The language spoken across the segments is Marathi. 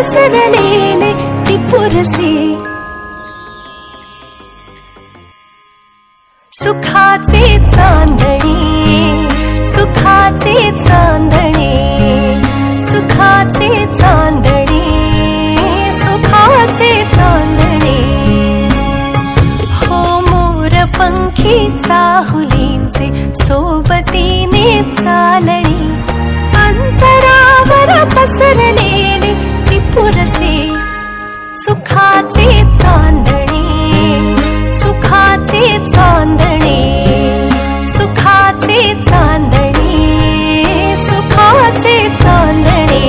पसरलेले ती पुरसे सुखाचे चांदणे सुखाचे चांदणे सुखाचे चांदणे सुखाचे चांदणे हो मोर पंखी चाहुलींचे सोबतीने चालणी अंतरावर पसरलेले ती पुरसे सुखाचे चांदणे सुखाचे चांदणे सुखाचे चांदणे सुखाचे चांदणे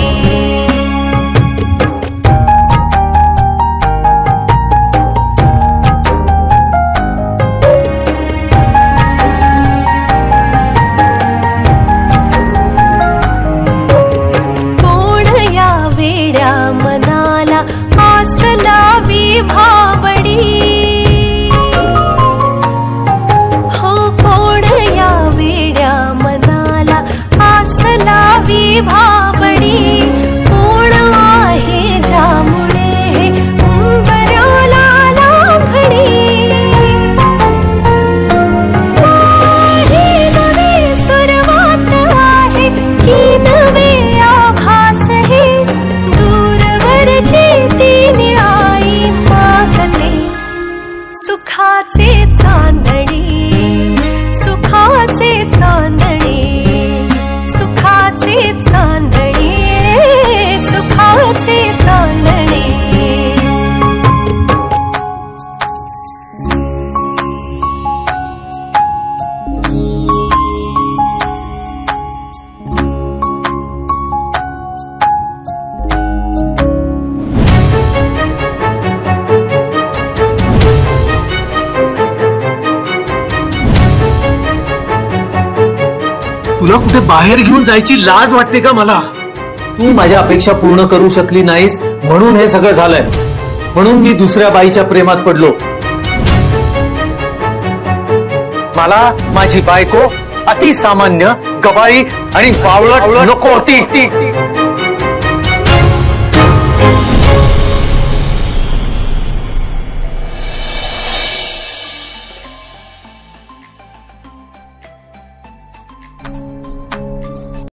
कोण या वेड्या मनाला आस लावी भावडी भावडी कोण आहे ज्यामुळे उंबऱ्याला लाभडी ही नवी सुरुवात आहे की नवे आभास हे दूरवरची ती निळाई मागते सुखाचे चांदणे सुखाचे चांदणे सुखाचे चांदणे सुखाचे चांदणे तुला कुठे बाहेर घेऊन जायची लाज वाटते का मला? तू माझ्या अपेक्षा पूर्ण करू शकली नाहीस म्हणून हे सगळं झालंय. म्हणून मी दुसऱ्या बाईच्या प्रेमात पडलो. मला माझी बायको अतिसामान्य गबाळी आणि बावळट नको होती.